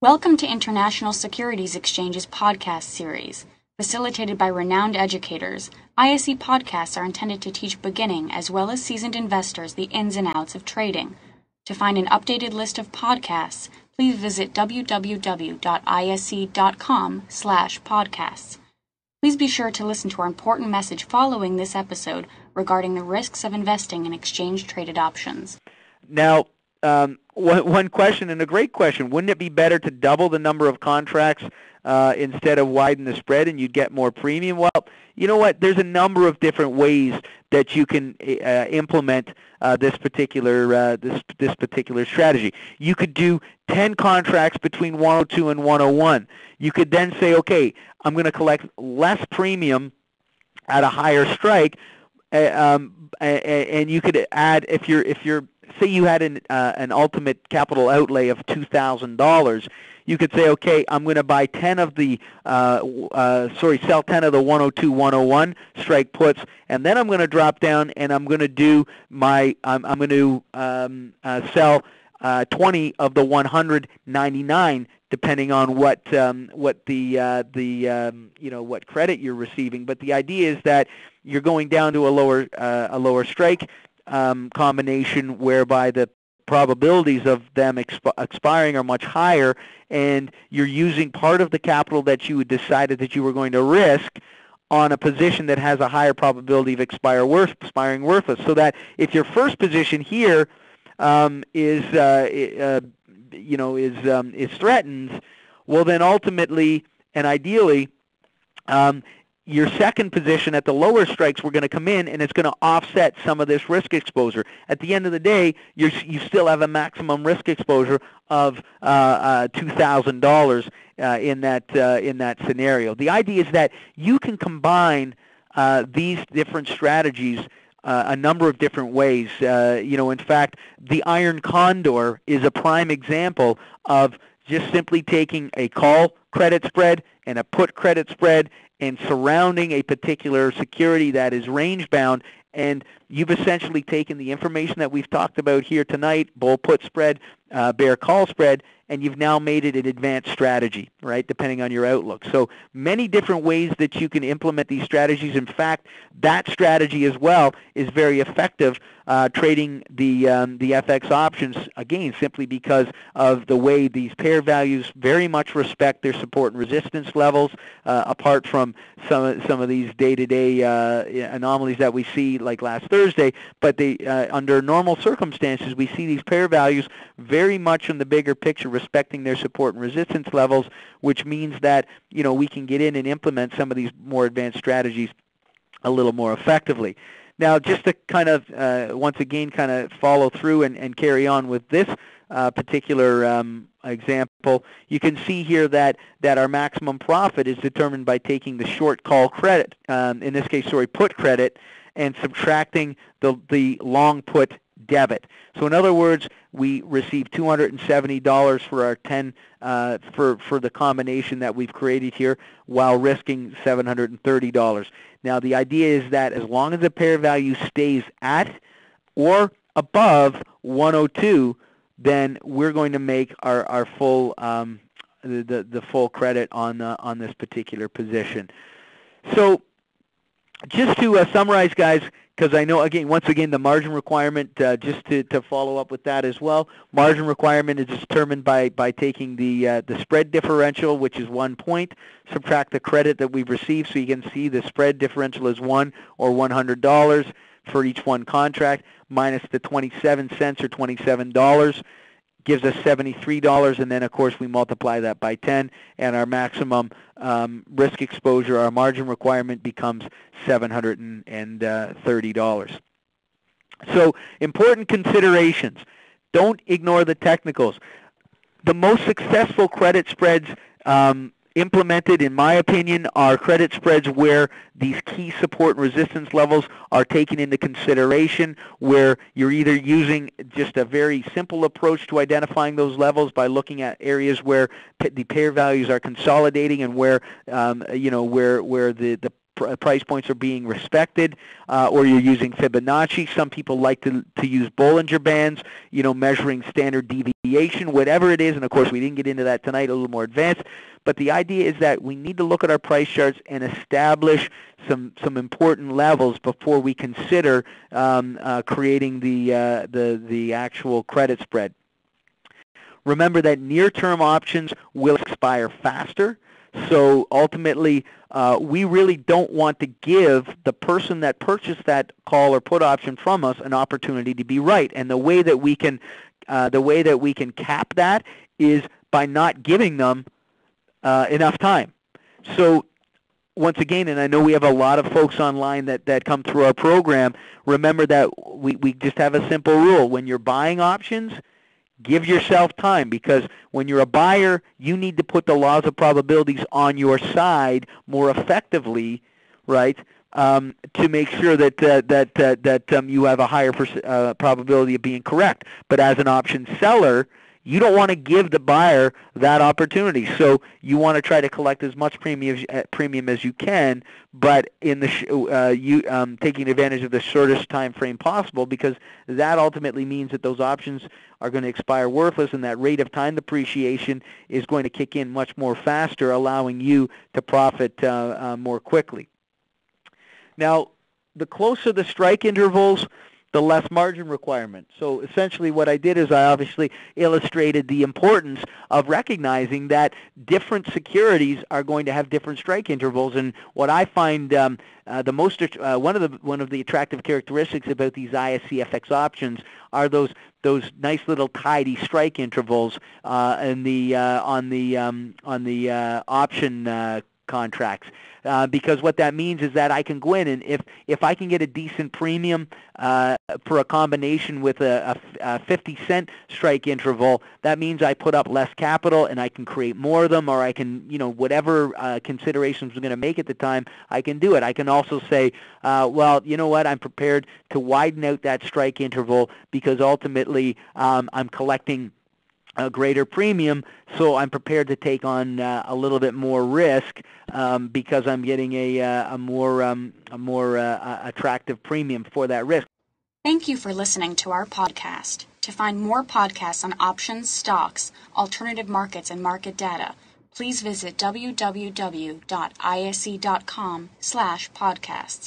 Welcome to International Securities Exchange's podcast series. Facilitated by renowned educators, ISE podcasts are intended to teach beginning as well as seasoned investors the ins and outs of trading. To find an updated list of podcasts, please visit www.ise.com/podcasts. Please be sure to listen to our important message following this episode regarding the risks of investing in exchange-traded options. Now, one question, and a great question, wouldn't it be better to double the number of contracts instead of widen the spread and you'd get more premium? Well, you know what? There's a number of different ways that you can implement this particular strategy. You could do 10 contracts between 102 and 101. You could then say, okay, I'm going to collect less premium at a higher strike, and you could add, if you're say you had an ultimate capital outlay of $2,000, you could say, okay, I'm going to buy 10 of the sell 10 of the 102, 101 strike puts, and then I'm going to drop down and I'm going to do I'm going to sell 20 of the 199, depending on what what credit you're receiving. But the idea is that you're going down to a lower strike combination, whereby the probabilities of them expiring are much higher, and you're using part of the capital that you had decided that you were going to risk on a position that has a higher probability of expiring worthless. So that if your first position here is threatened, well, then ultimately and ideally, your second position at the lower strikes were going to come in, and it's going to offset some of this risk exposure. At the end of the day, you still have a maximum risk exposure of $2,000 in that scenario. The idea is that you can combine these different strategies a number of different ways. In fact, the Iron Condor is a prime example of just simply taking a call credit spread and a put credit spread and surrounding a particular security that is range-bound, and you've essentially taken the information that we've talked about here tonight, bull put spread, bear call spread, and you've now made it an advanced strategy, right, depending on your outlook. So many different ways that you can implement these strategies. In fact, that strategy as well is very effective trading the FX options, again, simply because of the way these pair values very much respect their support and resistance levels, apart from some of these day-to-day anomalies that we see like last Thursday. But under normal circumstances, we see these pair values very much in the bigger picture respecting their support and resistance levels, which means that we can get in and implement some of these more advanced strategies a little more effectively. Now, just to kind of once again kind of follow through and carry on with this particular example, you can see here that our maximum profit is determined by taking the short call credit, in this case, put credit, and subtracting the long put debit. So in other words, we receive $270 for our 10 for the combination that we've created here, while risking $730. Now the idea is that as long as the pair value stays at or above 102, then we're going to make our full the full credit on this particular position. So just to summarize, guys, because I know, once again, the margin requirement, just to follow up with that as well, margin requirement is determined by taking the spread differential, which is 1 point, subtract the credit that we've received, so you can see the spread differential is $1 or $100 for each one contract, minus the 27 cents or $27, gives us $73, and then, of course, we multiply that by 10, and our maximum risk exposure, our margin requirement, becomes $730. So important considerations. Don't ignore the technicals. The most successful credit spreads implemented, in my opinion, are credit spreads where these key support and resistance levels are taken into consideration, where you're either using just a very simple approach to identifying those levels by looking at areas where the pair values are consolidating and where where the price points are being respected, or you're using Fibonacci. Some people like to use Bollinger Bands, measuring standard deviation, whatever it is. And of course, we didn't get into that tonight, a little more advanced. But the idea is that we need to look at our price charts and establish some important levels before we consider creating the actual credit spread. Remember that near-term options will expire faster. So ultimately, we really don't want to give the person that purchased that call or put option from us an opportunity to be right. And the way that we can cap that is by not giving them enough time. So once again, and I know we have a lot of folks online that come through our program, remember that we just have a simple rule. When you're buying options, give yourself time, because when you're a buyer, you need to put the laws of probabilities on your side more effectively, right? To make sure that you have a higher probability of being correct. But as an option seller, you don't want to give the buyer that opportunity. So you want to try to collect as much premium as you can, but in the taking advantage of the shortest time frame possible, because that ultimately means that those options are going to expire worthless, and that rate of time depreciation is going to kick in much more faster, allowing you to profit more quickly. Now, the closer the strike intervals, the less margin requirement. So essentially what I did is I obviously illustrated the importance of recognizing that different securities are going to have different strike intervals. And what I find one of the attractive characteristics about these ISE FX options are those nice little tidy strike intervals on the option contracts. Because what that means is that I can go in, and if I can get a decent premium for a combination with a 50-cent strike interval, that means I put up less capital and I can create more of them, or I can, whatever considerations we're going to make at the time, I can do it. I can also say, well, you know what, I'm prepared to widen out that strike interval because ultimately I'm collecting a greater premium, so I'm prepared to take on a little bit more risk because I'm getting a more attractive premium for that risk. Thank you for listening to our podcast. To find more podcasts on options, stocks, alternative markets, and market data, please visit www.ise.com/podcasts.